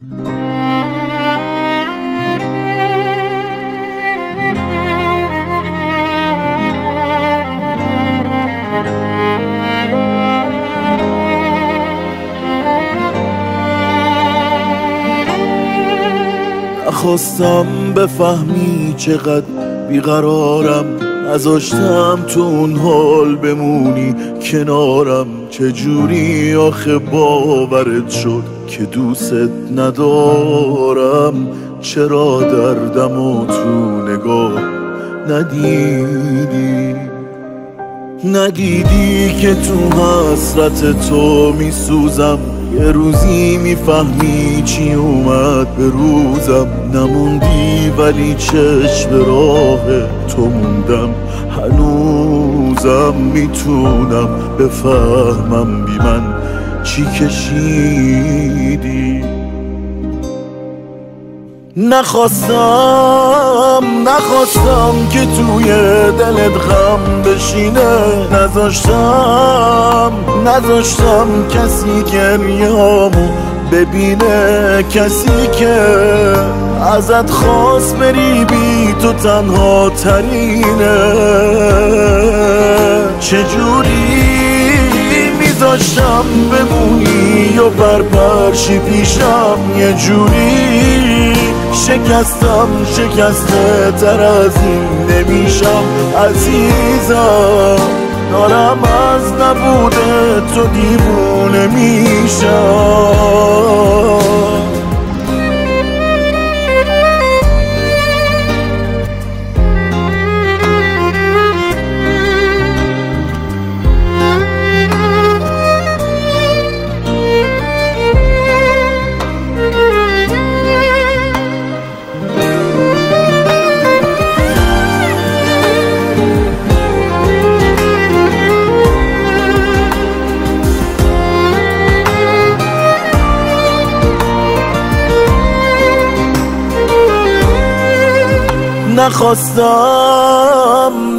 نخواستم بفهمی چقدر بیقرارم، نذاشتم تو اون حال بمونی کنارم. چجوری آخه باورت شد که دوست ندارم؟ چرا دردمو تو نگاه ندیدی که تو حسرت تو میسوزم؟ یه روزی میفهمی چی اومد به روزم. نموندی ولی چشم راه تو موندم. هنوزم میتونم بفهمم بی من چی کشیدی. نخواستم که توی دلت غم بشینه. نذاشتم کسی گریه‌هامو ببینه. کسی که ازت خواست بری بی تو تنها ترینه. چجوری میذاشتم بمونی و برپرشی پیشم؟ یه جوری شکسته تر از این نمیشم عزیزم. دارم از نبوده تو دیوونه میشم.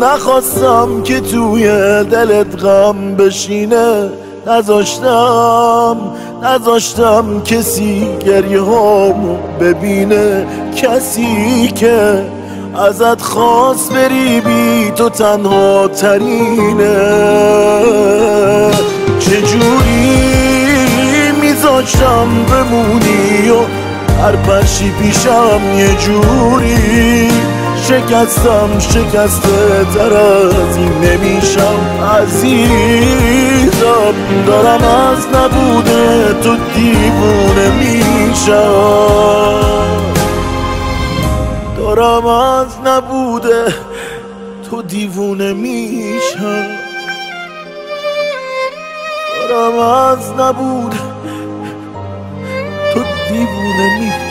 نخواستم که توی دلت غم بشینه. نذاشتم کسی گریه‌هامو ببینه. کسی که ازت خواست بری بی تو تنها ترینه. چجوری میذاشتم بمونی و هر پرشی پیشم؟ یه جوری شکسته تر از این نمیشم عزیزم. دارم از نبوده تو دیوونه میشم. دارم از نبوده تو دیوونه میشم. دارم از نبوده تو دیوونه میشم.